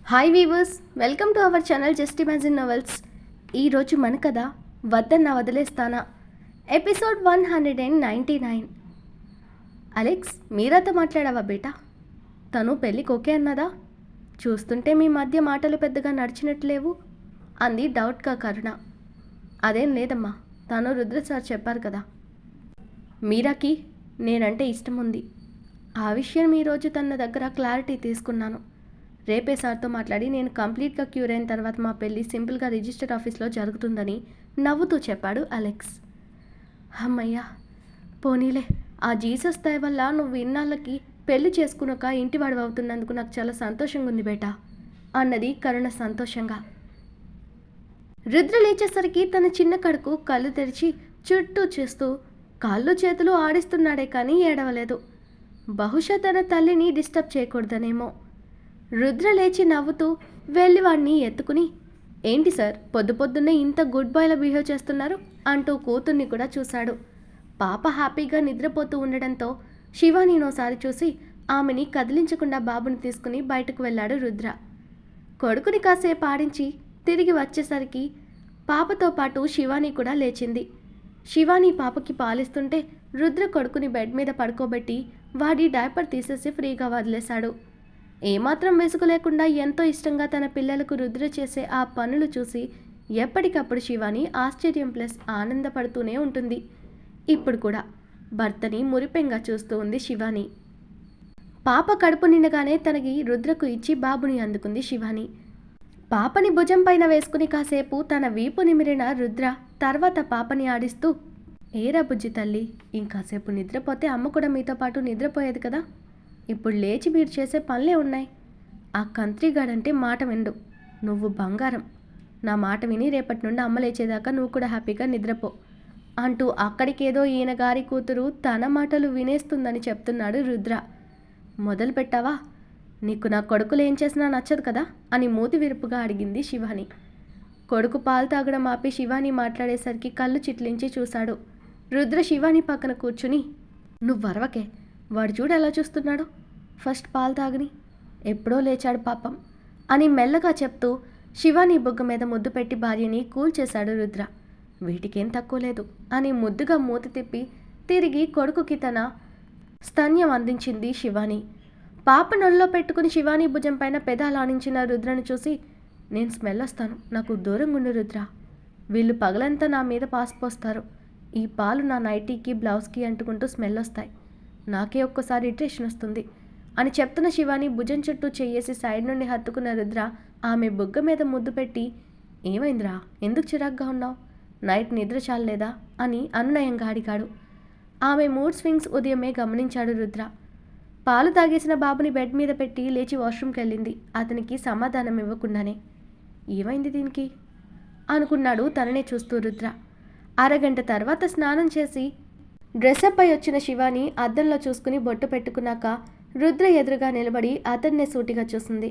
Hi weavers, welcome to our channel just imagine novels. ఈరోజు మన కథ వద్దన్న వదిలేస్తానా, ఎపిసోడ్ 199. అలెక్స్, మీరాతో మాట్లాడావా బేటా? తను పెళ్ళికి ఓకే అన్నదా? చూస్తుంటే మీ మధ్య మాటలు పెద్దగా నడిచినట్లేవు అంది డౌట్గా కరుణ. అదేం లేదమ్మా, తను రుద్ర సార్ చెప్పారు కదా. మీరాకి నేనంటే ఇష్టం ఉంది. ఆ విషయం ఈరోజు తన దగ్గర క్లారిటీ తీసుకున్నాను. రేపే సార్తో మాట్లాడి నేను కంప్లీట్గా క్యూర్ అయిన తర్వాత మా పెళ్ళి సింపుల్గా రిజిస్టర్ ఆఫీస్లో జరుగుతుందని నవ్వుతూ చెప్పాడు అలెక్స్. అమ్మయ్యా, పోనీలే, ఆ జీసస్ దయ వల్ల నువ్వు ఇన్నాళ్ళకి పెళ్లి చేసుకున్నాక ఇంటివాడు అవుతున్నందుకు నాకు చాలా సంతోషంగా ఉంది బేటా అన్నది కరుణ సంతోషంగా. రుద్ర లేచేసరికి తన చిన్న కడుకు కళ్ళు తెరిచి చుట్టూ చూస్తూ కాళ్ళు చేతులు ఆడిస్తున్నాడే కానీ ఏడవలేదు. బహుశా తన తల్లిని డిస్టర్బ్ చేయకూడదనేమో. రుద్ర లేచి నవ్వుతూ వెళ్ళి వాడిని ఎత్తుకుని, ఏంటి సార్ పొద్దున్నే ఇంత గుడ్ బాయ్లా బిహేవ్ చేస్తున్నారు అంటూ కూతుర్ని కూడా చూశాడు. పాప హ్యాపీగా నిద్రపోతూ ఉండడంతో శివానీనోసారి చూసి ఆమెని కదిలించకుండా బాబుని తీసుకుని బయటకు వెళ్ళాడు రుద్ర. కొడుకుని కాసేపు ఆడించి తిరిగి వచ్చేసరికి పాపతో పాటు శివాని కూడా లేచింది. శివాని పాపకి పాలిస్తుంటే రుద్ర కొడుకుని బెడ్ మీద పడుకోబెట్టి వాడి డైపర్ తీసేసి ఫ్రీగా వదిలేశాడు. ఏమాత్రం వెసుగు లేకుండా ఎంతో ఇష్టంగా తన పిల్లలకు రుద్ర చేసే ఆ పనులు చూసి ఎప్పటికప్పుడు శివాని ఆశ్చర్యం ప్లస్ ఆనందపడుతూనే ఉంటుంది. ఇప్పుడు కూడా భర్తని మురిపెంగా చూస్తూ ఉంది శివాని. పాప కడుపు నిండగానే తనకి రుద్రకు ఇచ్చి బాబుని అందుకుంది శివాని. పాపని భుజం పైన వేసుకుని కాసేపు తన వీపు నిమిరిన రుద్ర తర్వాత పాపని ఆడిస్తూ, ఏరా బుజ్జి తల్లి, ఇంకాసేపు నిద్రపోతే అమ్మ కూడా మీతో పాటు నిద్రపోయేది కదా. ఇప్పుడు లేచి మీరు చేసే పనులే ఉన్నాయి. ఆ కంత్రిగాడంటే మాట విండు. నువ్వు బంగారం. నా మాట విని రేపటి నుండి అమ్మ లేచేదాకా నువ్వు కూడా హ్యాపీగా నిద్రపో అంటూ అక్కడికేదో ఈయన గారి కూతురు తన మాటలు వినేస్తుందని చెప్తున్నాడు రుద్ర. మొదలు పెట్టావా? నీకు నా కొడుకులు ఏం చేసినా నచ్చదు కదా అని మూతి విరుపుగా అడిగింది శివాని. కొడుకు పాలు తాగడం ఆపి శివాని మాట్లాడేసరికి కళ్ళు చిట్లించి చూశాడు. రుద్ర శివాని పక్కన కూర్చుని, నువ్వరవకే, వాడు చూడు ఎలా చూస్తున్నాడు, ఫస్ట్ పాలు తాగని, ఎప్పుడో లేచాడు పాపం అని మెల్లగా చెప్తూ శివాని బుగ్గ మీద ముద్దు పెట్టి భార్యని కూల్ చేశాడు రుద్ర. వీటికేం తక్కువ లేదు అని ముద్దుగా మూతి తిప్పి తిరిగి కొడుకుకి తన స్తన్యం అందించింది శివాని. పాప నొల్లో పెట్టుకుని శివాని భుజం పైన పెదాలానించిన రుద్రను చూసి, నేను స్మెల్ వస్తాను, నాకు దూరంగా ఉండు రుద్ర. వీళ్ళు పగలంతా నా మీద పాసిపోస్తారు. ఈ పాలు నా నైటీకి బ్లౌజ్కి అంటుకుంటూ స్మెల్ వస్తాయి. నాకే ఒక్కసారి ఇరిటేషన్ వస్తుంది అని చెప్తున్న శివాని భుజం చుట్టూ చెయ్యేసి సైడ్ నుండి హత్తుకున్న రుద్ర ఆమె బుగ్గ మీద ముద్దు పెట్టి, ఏమైందిరా, ఎందుకు చిరాగ్గా ఉన్నావు, నైట్ నిద్ర చాలలేదా అని అనునయంగా అడిగాడు. ఆమె మూడ్ స్వింగ్స్ ఉదయమే గమనించాడు రుద్ర. పాలు తాగేసిన బాబుని బెడ్ మీద పెట్టి లేచి వాష్రూమ్కి వెళ్ళింది అతనికి సమాధానం ఇవ్వకుండానే. ఏమైంది దీనికి అనుకున్నాడు తననే చూస్తూ రుద్ర. అరగంట తర్వాత స్నానం చేసి డ్రెస్అప్ అయి వచ్చిన శివాని అద్దంలో చూసుకుని బొట్టు పెట్టుకున్నాక రుద్ర ఎదురుగా నిలబడి అతన్నే సూటిగా చూసింది.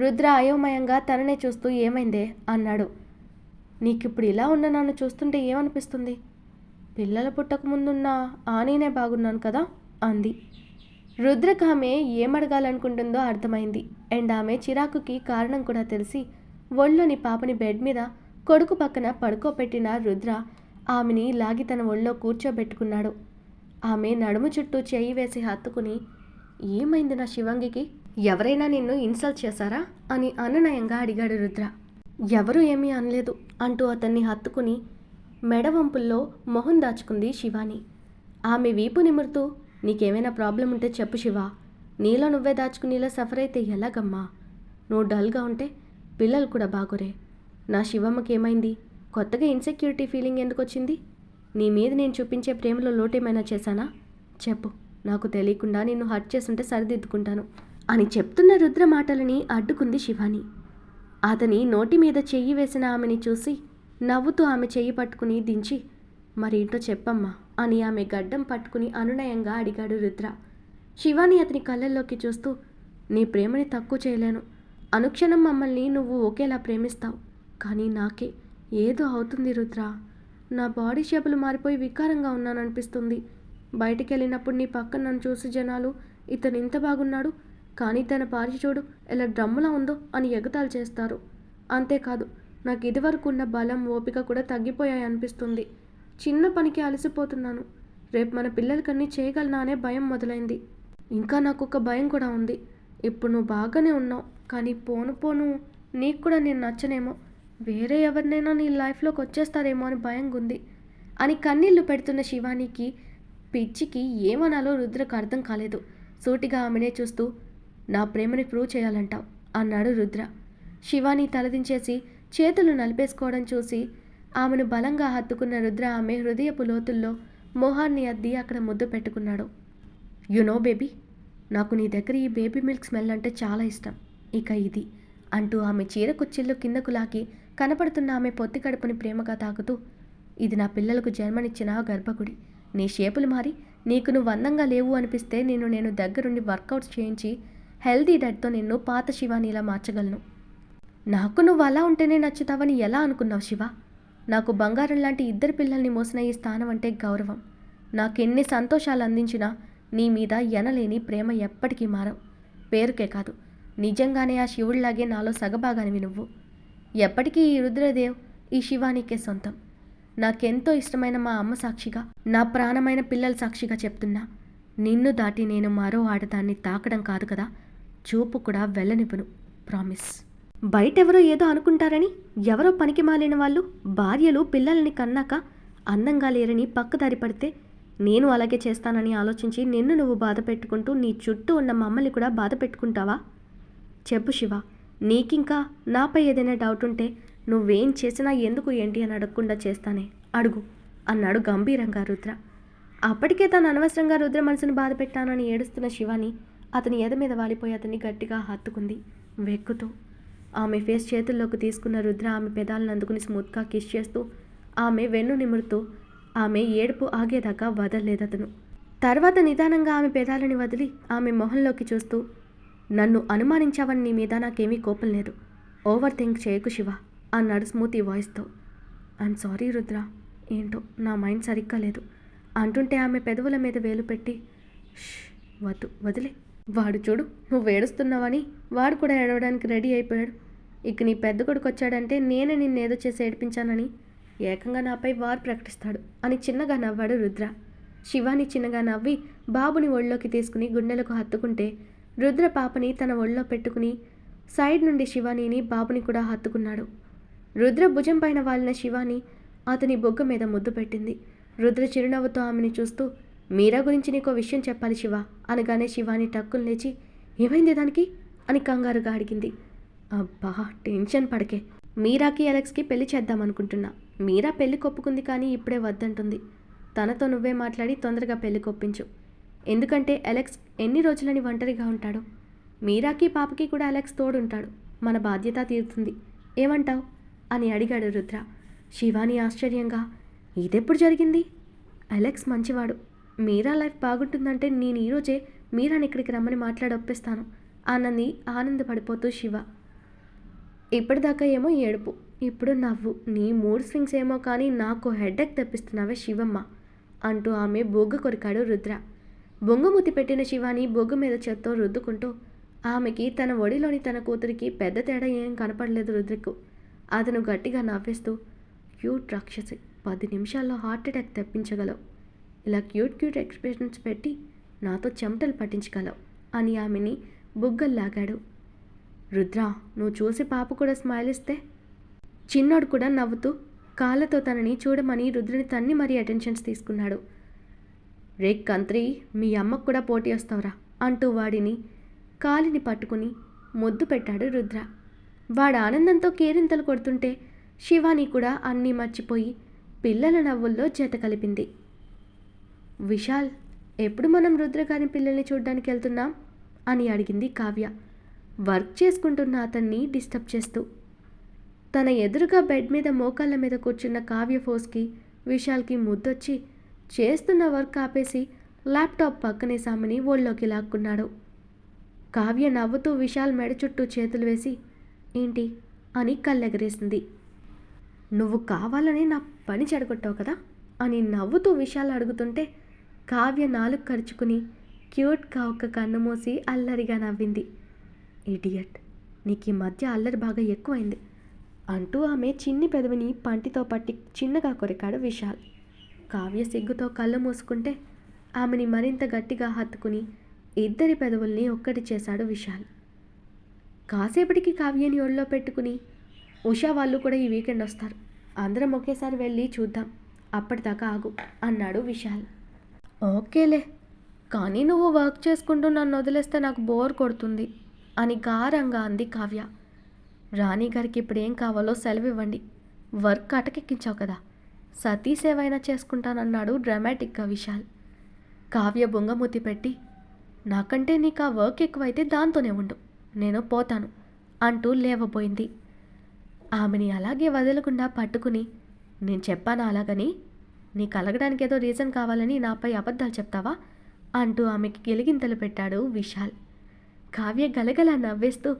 రుద్ర అయోమయంగా తననే చూస్తూ ఏమైందే అన్నాడు. నీకిప్పుడు ఇలా ఉన్న నన్ను చూస్తుంటే ఏమనిపిస్తుంది? పిల్లల పుట్టక ముందున్న ఆనీనే బాగున్నాను కదా అంది. రుద్రకు ఆమె ఏమడగాలనుకుంటుందో అర్థమైంది. అండ్ ఆమె చిరాకుకి కారణం కూడా తెలిసి ఒళ్ళోని పాపని బెడ్ మీద కొడుకు పక్కన పడుకోబెట్టిన రుద్ర ఆమెని లాగి తన ఒళ్ళో కూర్చోబెట్టుకున్నాడు. ఆమె నడుము చుట్టూ చేయి వేసి హత్తుకుని, ఏమైంది నా శివంగికి, ఎవరైనా నిన్ను ఇన్సల్ట్ చేశారా అని అనునయంగా అడిగాడు రుద్ర. ఎవరూ ఏమీ అనలేదు అంటూ అతన్ని హత్తుకుని మెడవంపుల్లో మొహం దాచుకుంది శివాని. ఆమె వీపు నిమురుతూ, నీకేమైనా ప్రాబ్లం ఉంటే చెప్పు శివ, నీలో నువ్వే దాచుకునేలా సఫర్ అయితే ఎలాగమ్మా? నువ్వు డల్గా ఉంటే పిల్లలు కూడా బాగోరే. నా శివమ్మకి ఏమైంది? కొత్తగా ఇన్సెక్యూరిటీ ఫీలింగ్ ఎందుకు వచ్చింది? నీ మీద నేను చూపించే ప్రేమలో లోటేమైనా చేశానా? చెప్పు, నాకు తెలియకుండా నిన్ను హర్ట్ చేస్తుంటే సరిదిద్దుకుంటాను అని చెప్తున్న రుద్ర మాటలని అడ్డుకుంది శివాని. అతని నోటి మీద చెయ్యి వేసిన ఆమెని చూసి నవ్వుతూ ఆమె చెయ్యి పట్టుకుని దించి, మరేంటో చెప్పమ్మా అని ఆమె గడ్డం పట్టుకుని అనునయంగా అడిగాడు రుద్ర. శివాని అతని కళ్ళల్లోకి చూస్తూ, నీ ప్రేమని తక్కువ చేయలేను. అనుక్షణం మమ్మల్ని నువ్వు ఒకేలా ప్రేమిస్తావు, కానీ నాకే ఏదో అవుతుంది రుద్ర. నా బాడీ షేపులు మారిపోయి వికారంగా ఉన్నాననిపిస్తుంది. బయటికి వెళ్ళినప్పుడు నీ పక్కన నన్ను చూసి జనాలు, ఇతను ఇంత బాగున్నాడు కానీ తన భార్య చూడు ఎలా డ్రమ్ములా ఉందో అని ఎగతాళి చేస్తారు. అంతేకాదు నాకు ఇదివరకు ఉన్న బలం ఓపిక కూడా తగ్గిపోయాయి అనిపిస్తుంది. చిన్న పనికి అలసిపోతున్నాను. రేపు మన పిల్లలకన్నీ చేయగలనా అనే భయం మొదలైంది. ఇంకా నాకు ఒక భయం కూడా ఉంది. ఇప్పుడు నువ్వు బాగానే ఉన్నావు, కానీ పోను పోను నీకు కూడా నేను నచ్చనేమో, వేరే ఎవరినైనా నీ లైఫ్లోకి వచ్చేస్తారేమో అని భయంగా ఉంది అని కన్నీళ్లు పెడుతున్న శివానీకి పిచ్చికి ఏమనాలో రుద్రకు అర్థం కాలేదు. సూటిగా ఆమెనే చూస్తూ నా ప్రేమని ప్రూవ్ చేయాలంటావు అన్నాడు రుద్ర. శివాని తలదించేసి చేతులు నలిపేసుకోవడం చూసి ఆమెను బలంగా హత్తుకున్న రుద్ర ఆమె హృదయపు లోతుల్లో మొహాన్ని అద్ది అక్కడ ముద్దు పెట్టుకున్నాడు. నో బేబీ, నాకు నీ దగ్గర ఈ బేబీ మిల్క్ స్మెల్ అంటే చాలా ఇష్టం. ఇక ఇది అంటూ ఆమె చీర కుచ్చిళ్ళు కిందకు లాగి కనపడుతున్న ఆమె పొత్తి కడుపుని ప్రేమగా తాకుతూ, ఇది నా పిల్లలకు జన్మనిచ్చిన గర్భగుడి. నీ షేపులు మారి నీకు నువ్వు అందంగా లేవు అనిపిస్తే నేను దగ్గరుండి వర్కౌట్స్ చేయించి హెల్దీ డైట్తో నిన్ను పాత శివానీలా మార్చగలను. నాకు నువ్వు అలా ఉంటేనే నచ్చుతావని ఎలా అనుకున్నావు శివ? నాకు బంగారం లాంటి ఇద్దరు పిల్లల్ని మోసిన ఈ స్థానం అంటే గౌరవం. నాకెన్ని సంతోషాలు అందించినా నీ మీద ఎనలేని ప్రేమ ఎప్పటికీ మారవు. పేరుకే కాదు, నిజంగానే ఆ శివుడిలాగే నాలో సగభాగానివి నువ్వు. ఎప్పటికీ ఈ రుద్రదేవ్ ఈ శివానీకే సొంతం. నాకెంతో ఇష్టమైన మా అమ్మ సాక్షిగా, నా ప్రాణమైన పిల్లల సాక్షిగా చెప్తున్నా, నిన్ను దాటి నేను మరో ఆడదాన్ని తాకడం కాదు కదా, చూపు కూడా వెళ్ళనివ్వను. ప్రామిస్. బయటెవరో ఏదో అనుకుంటారని ఎవరో పనికి మాలిన వాళ్ళు భార్యలు పిల్లల్ని కన్నాక అందంగా లేరని పక్కదారి పడితే నేను అలాగే చేస్తానని ఆలోచించి నిన్ను నువ్వు బాధ పెట్టుకుంటూ నీ చుట్టూ ఉన్న మమ్మల్ని కూడా బాధ పెట్టుకుంటావా? చెప్పు శివ, నీకింకా నాపై ఏదైనా డౌట్ ఉంటే నువ్వేం చేసినా ఎందుకు ఏంటి అని అడగకుండా చేస్తానే, అడుగు అన్నాడు గంభీరంగా రుద్ర. అప్పటికే తను అనవసరంగా రుద్ర మనసును బాధ పెట్టానని ఏడుస్తున్న శివాని అతని ఎద మీద వాలిపోయి అతన్ని గట్టిగా హత్తుకుంది వెక్కుతూ. ఆమె ఫేస్ చేతుల్లోకి తీసుకున్న రుద్ర ఆమె పెదాలను అందుకుని స్మూత్గా కిస్ చేస్తూ ఆమె వెన్ను నిమురుతూ ఆమె ఏడుపు ఆగేదాకా వదలలేదతను. తర్వాత నిదానంగా ఆమె పెదాలని వదిలి ఆమె మొహంలోకి చూస్తూ, నన్ను అనుమానించావని నీ మీద నాకేమీ కోపం లేదు. ఓవర్ థింక్ చేయకు శివ అన్నాడు స్మూతీ వాయిస్తో. ఐఎమ్ సారీ రుద్ర, ఏంటో నా మైండ్ సరిగ్గా లేదు అంటుంటే ఆమె పెదవుల మీద వేలు పెట్టి, వదిలే. వాడు చూడు నువ్వు ఏడుస్తున్నావని వాడు కూడా ఏడవడానికి రెడీ అయిపోయాడు. ఇక నీ పెద్ద కొడుకు వచ్చాడంటే నేనే నిన్నేదో చేసి ఏడిపించానని ఏకంగా నాపై వారు ప్రకటిస్తాడు అని చిన్నగా నవ్వాడు రుద్ర. శివాని చిన్నగా నవ్వి బాబుని ఒళ్ళోకి తీసుకుని గుండెలకు హత్తుకుంటే రుద్ర పాపని తన ఒళ్ళో పెట్టుకుని సైడ్ నుండి శివానీని బాబుని కూడా హత్తుకున్నాడు. రుద్ర భుజం పైన వాలిన శివాని అతని బొగ్గ మీద ముద్దు పెట్టింది. రుద్ర చిరునవ్వుతో ఆమెని చూస్తూ, మీరా గురించి నీకో విషయం చెప్పాలి శివ అనగానే శివాని టక్కులు లేచి, ఏమైంది దానికి అని కంగారుగా అడిగింది. అబ్బా టెన్షన్ పడకే, మీరాకి అలెక్స్కి పెళ్లి చేద్దామనుకుంటున్నా. మీరా పెళ్లి కొప్పుకుంది కానీ ఇప్పుడే వద్దంటుంది. తనతో నువ్వే మాట్లాడి తొందరగా పెళ్లి కొప్పించు. ఎందుకంటే అలెక్స్ ఎన్ని రోజులని ఒంటరిగా ఉంటాడు. మీరాకి పాపకి కూడా అలెక్స్ తోడుంటాడు. మన బాధ్యత తీరుతుంది. ఏమంటావు అని అడిగాడు రుద్ర. శివాని ఆశ్చర్యంగా, ఇదెప్పుడు జరిగింది? అలెక్స్ మంచివాడు. మీరా లైఫ్ బాగుంటుందంటే నేను ఈరోజే మీరాని ఇక్కడికి రమ్మని మాట్లాడి ఒప్పిస్తాను అన్నది ఆనందపడిపోతూ శివ. ఇప్పటిదాకా ఏమో ఏడుపు, ఇప్పుడు నవ్వు. నీ మూడ్ స్వింగ్స్ ఏమో కానీ నాకు హెడేక్ తెప్పిస్తున్నావే శివమ్మ అంటూ ఆమె బొగ్గ కొరికాడు రుద్ర. బొంగమూతి పెట్టిన శివాని బొగ్గు మీద చేత్తో రుద్దుకుంటూ ఆమెకి తన ఒడిలోని తన కూతురికి పెద్ద తేడా ఏం కనపడలేదు రుద్రకు. అతను గట్టిగా నవ్వేస్తూ, క్యూట్ రాక్షసి, 10 నిమిషాల్లో హార్ట్ అటాక్ తెప్పించగలవు. ఇలా క్యూట్ ఎక్స్ప్రెషన్స్ పెట్టి నాతో చెమటలు పట్టించగలవు అని ఆమెని బుగ్గల్లాగాడు. రుద్ర, నువ్వు చూసి పాప కూడా స్మైల్ ఇస్తే. చిన్నోడు కూడా నవ్వుతూ కాళ్ళతో తనని చూడమని రుద్రని తన్ని మరీ అటెన్షన్స్ తీసుకున్నాడు. రే కంత్రి, మీ అమ్మకు కూడా పోటీ వస్తావురా అంటూ వాడిని కాలిని పట్టుకుని ముద్దు పెట్టాడు రుద్ర. వాడు ఆనందంతో కేరింతలు కొడుతుంటే శివాని కూడా అన్నీ మర్చిపోయి పిల్లల నవ్వుల్లో జత కలిపింది. విశాల్, ఎప్పుడు మనం రుద్ర గారి పిల్లల్ని చూడ్డానికి వెళ్తున్నాం అని అడిగింది కావ్య, వర్క్ చేసుకుంటున్న అతన్ని డిస్టర్బ్ చేస్తూ. తన ఎదురుగా బెడ్ మీద మోకాళ్ళ మీద కూర్చున్న కావ్య ఫోస్కి విశాల్కి ముద్దొచ్చి చేస్తున్న వర్క్ ఆపేసి ల్యాప్టాప్ పక్కనే సామని ఒళ్ళోకి లాక్కున్నాడు. కావ్య నవ్వుతూ విశాల్ మెడ చుట్టూ చేతులు వేసి, ఏంటి అని కళ్ళెగరేసింది. నువ్వు కావాలని నా పని చెడగొట్టావు కదా అని నవ్వుతూ విశాల్ అడుగుతుంటే కావ్య నాలుగు ఖర్చుకుని క్యూట్గా ఒక కన్ను మూసి అల్లరిగా నవ్వింది. ఇడియట్, నీకు ఈ మధ్య అల్లరి బాగా ఎక్కువైంది అంటూ ఆమె చిన్ని పెదవిని పంటితో పట్టి చిన్నగా కొరికాడు విశాల్. కావ్య సిగ్గుతో కళ్ళు మూసుకుంటే ఆమెని మరింత గట్టిగా హత్తుకుని ఇద్దరి పెదవుల్ని ఒక్కటి చేశాడు విశాల్. కాసేపటికి కావ్యని ఒళ్ళో పెట్టుకుని, ఉషా వాళ్ళు కూడా ఈ వీకెండ్ వస్తారు, అందరం ఒకేసారి వెళ్ళి చూద్దాం, అప్పటిదాకా ఆగు అన్నాడు విశాల్. ఓకేలే, కానీ నువ్వు వర్క్ చేసుకుంటూ నన్ను వదిలేస్తే నాకు బోర్ కొడుతుంది అని గారంగా అంది కావ్య. రాణి గారికి ఇప్పుడు ఏం కావాలో సెలవు ఇవ్వండి, వర్క్ అటకెక్కించావు కదా, సతీ సేవైనా చేసుకుంటానన్నాడు డ్రామాటిక్గా విశాల్. కావ్య బొంగమూతి పెట్టి, నాకంటే నీకు ఆ వర్క్ ఎక్కువైతే దాంతోనే ఉండు, నేను పోతాను అంటూ లేవబోయింది. ఆమెని అలాగే వదలకుండా పట్టుకుని, నేను చెప్పాను అలాగని, నీకు అలగడానికి ఏదో రీజన్ కావాలని నాపై అబద్ధాలు చెప్తావా అంటూ ఆమెకి గిలిగింతలు పెట్టాడు విశాల్. కావ్య గలగల నవ్వేస్తూ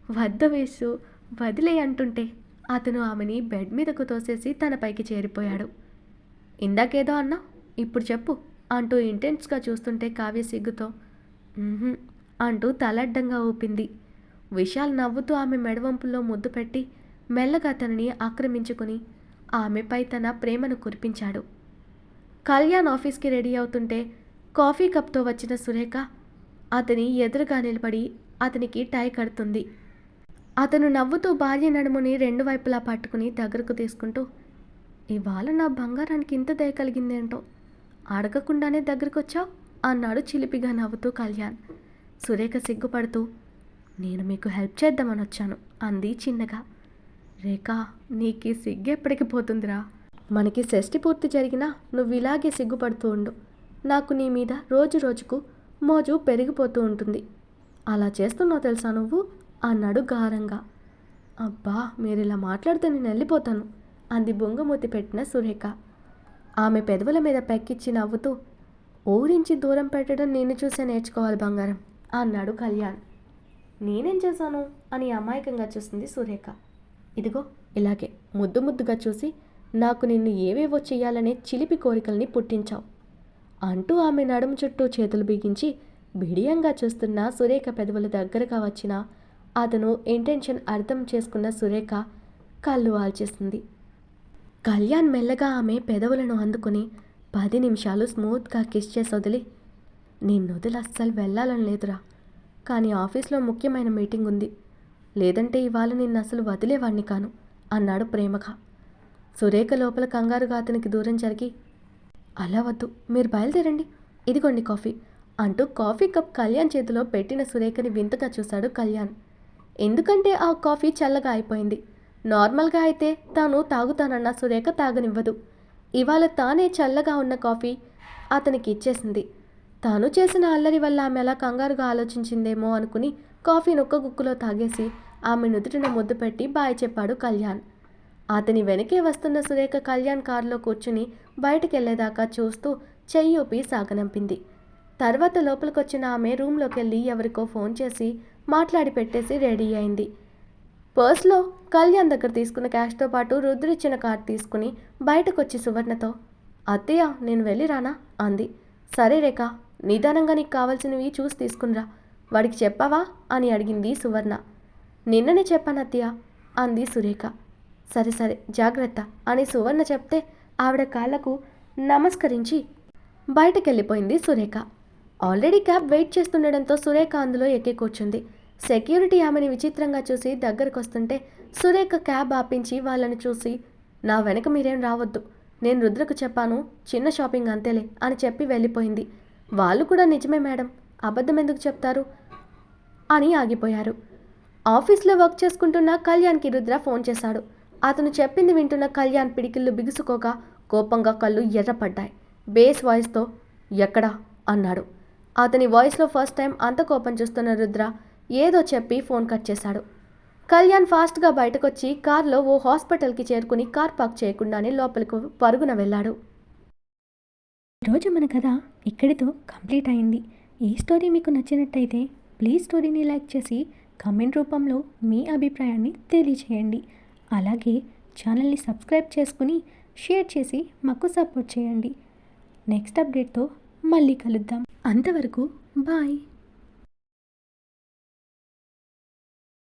వద్ద వేస్తూ వదిలే అంటుంటే అతను ఆమెని బెడ్ మీదకు తోసేసి తన పైకి చేరిపోయాడు. ఇందాకేదో అన్నా, ఇప్పుడు చెప్పు అంటూ ఇంటెన్స్గా చూస్తుంటే కావ్య సిగ్గుతో అంటూ తలడ్డంగా ఊపింది. విశాల్ నవ్వుతూ ఆమె మెడవంపుల్లో ముద్దు పెట్టి మెల్లగా తనని ఆక్రమించుకుని ఆమెపై తన ప్రేమను కురిపించాడు. కళ్యాణ్ ఆఫీస్కి రెడీ అవుతుంటే కాఫీ కప్తో వచ్చిన సురేఖ అతని ఎదురుగా నిలబడి అతనికి టై కడుతుంది. అతను నవ్వుతూ భార్య నడుముని రెండు వైపులా పట్టుకుని దగ్గరకు తీసుకుంటూ, ఇవాళ నా బంగారానికి ఇంత దయ కలిగిందేంటో, అడగకుండానే దగ్గరకొచ్చావు అన్నాడు చిలిపిగా నవ్వుతూ కళ్యాణ్. సురేఖ సిగ్గుపడుతూ, నేను మీకు హెల్ప్ చేద్దామని వచ్చాను అంది చిన్నగా. రేఖ, నీకు సిగ్గు ఎప్పటికి పోతుందిరా, మనకి షష్ఠి పూర్తి జరిగినా నువ్వు ఇలాగే సిగ్గుపడుతూ ఉండు, నాకు నీ మీద రోజు రోజుకు మోజు పెరిగిపోతూ ఉంటుంది, అలా చేస్తున్నావు తెలుసా నువ్వు అన్నాడు గారంగా. అబ్బా, మీరు ఇలా మాట్లాడితే నేను వెళ్ళిపోతాను అంది బొంగమూతి పెట్టిన సురేఖ. ఆమె పెదవుల మీద పెక్కిచ్చి నవ్వుతూ, ఊరించి దూరం పెట్టడం నేను చూసే నేర్చుకోవాలి బంగారం అన్నాడు కళ్యాణ్. నేనేం చేశాను అని అమాయకంగా చూసింది సురేఖ. ఇదిగో ఇలాగే ముద్దు ముద్దుగా చూసి నాకు నిన్ను ఏవేవో చెయ్యాలనే చిలిపి కోరికల్ని పుట్టించావు అంటూ ఆమె నడుము చుట్టూ చేతులు బిగించి బిడియంగా చూస్తున్న సురేఖ పెదవుల దగ్గరగా వచ్చిన అతను ఇంటెన్షన్ అర్థం చేసుకున్న సురేఖ కళ్ళు ఆల్చేసింది. కళ్యాణ్ మెల్లగా ఆమె పెదవులను అందుకుని 10 నిమిషాలు స్మూత్గా కిస్ చేసి వదిలి, నేను వదిలి అస్సలు వెళ్ళాలని లేదురా, కానీ ఆఫీస్లో ముఖ్యమైన మీటింగ్ ఉంది, లేదంటే ఇవాళ నిన్ను అసలు వదిలేవాణ్ణి కాను అన్నాడు ప్రేమగా. సురేఖ లోపల కంగారుగా అతనికి దూరం జరిగి, అలా వద్దు, మీరు బయలుదేరండి, ఇదిగోండి కాఫీ అంటూ కాఫీ కప్ కళ్యాణ్ చేతిలో పెట్టిన సురేఖని వింతగా చూశాడు కళ్యాణ్. ఎందుకంటే ఆ కాఫీ చల్లగా అయిపోయింది. నార్మల్గా అయితే తాను తాగుతానన్న సురేఖ తాగనివ్వదు. ఇవాళ తానే చల్లగా ఉన్న కాఫీ అతనికి ఇచ్చేసింది. తాను చేసిన అల్లరి వల్ల ఆమె అలా కంగారుగా ఆలోచించిందేమో అనుకుని కాఫీ నొక్క గుక్కులో తాగేసి ఆమె నుదుటిన ముద్దు పెట్టి బాయ్ చెప్పాడు కళ్యాణ్. అతని వెనకే వస్తున్న సురేఖ కళ్యాణ్ కారులో కూర్చుని బయటికెళ్లేదాకా చూస్తూ చెయ్యి ఊపి సాగనంపింది. తర్వాత లోపలికొచ్చిన ఆమె రూమ్లోకి వెళ్ళి ఎవరికో ఫోన్ చేసి మాట్లాడి పెట్టేసి రెడీ అయింది. పర్స్లో కళ్యాణ్ దగ్గర తీసుకున్న క్యాష్తో పాటు రుద్రిచ్చిన కార్డు తీసుకుని బయటకొచ్చి సువర్ణతో, అత్తయ్య నేను వెళ్ళి రానా అంది. సరే రేఖ, నిదానంగా నీకు కావాల్సినవి చూసి తీసుకునిరా, వాడికి చెప్పావా అని అడిగింది సువర్ణ. నిన్ననే చెప్పాను అత్తయ్య అంది సురేఖ. సరే సరే జాగ్రత్త అని సువర్ణ చెప్తే ఆవిడ కాళ్లకు నమస్కరించి బయటకెళ్ళిపోయింది సురేఖ. ఆల్రెడీ క్యాబ్ వెయిట్ చేస్తుండడంతో సురేఖ అందులో ఎక్కి కూర్చుంది. సెక్యూరిటీ ఆమెని విచిత్రంగా చూసి దగ్గరకు వస్తుంటే సురేఖ క్యాబ్ ఆపించి వాళ్ళని చూసి, నా వెనక మీరేం రావద్దు, నేను రుద్రకు చెప్పాను, చిన్న షాపింగ్ అంతేలే అని చెప్పి వెళ్ళిపోయింది. వాళ్ళు కూడా నిజమే మేడం, అబద్ధం ఎందుకు చెప్తారు అని ఆగిపోయారు. ఆఫీస్లో వర్క్ చేసుకుంటున్న కళ్యాణ్కి రుద్ర ఫోన్ చేశాడు. అతను చెప్పింది వింటున్న కళ్యాణ్ పిడికిళ్ళు బిగుసుకోగా కోపంగా కళ్ళు ఎర్రపడ్డాయి. బేస్ వాయిస్తో ఎక్కడా అన్నాడు. అతని వాయిస్లో ఫస్ట్ టైం అంత కోపం చూస్తున్న రుద్ర ఏదో చెప్పి ఫోన్ కట్ చేశాడు. కళ్యాణ్ ఫాస్ట్గా బయటకొచ్చి కార్లో ఓ హాస్పిటల్కి చేరుకుని కార్ పార్క్ చేయకుండానే లోపలికి పరుగున వెళ్ళాడు. ఈరోజు మన కథ ఇక్కడితో కంప్లీట్ అయింది. ఈ స్టోరీ మీకు నచ్చినట్టయితే ప్లీజ్ స్టోరీని లైక్ చేసి కామెంట్ రూపంలో మీ అభిప్రాయాన్ని తెలియచేయండి. అలాగే ఛానల్ని సబ్స్క్రైబ్ చేసుకుని షేర్ చేసి మాకు సపోర్ట్ చేయండి. నెక్స్ట్ అప్డేట్తో మళ్ళీ కలుద్దాం. అంతవరకు బాయ్.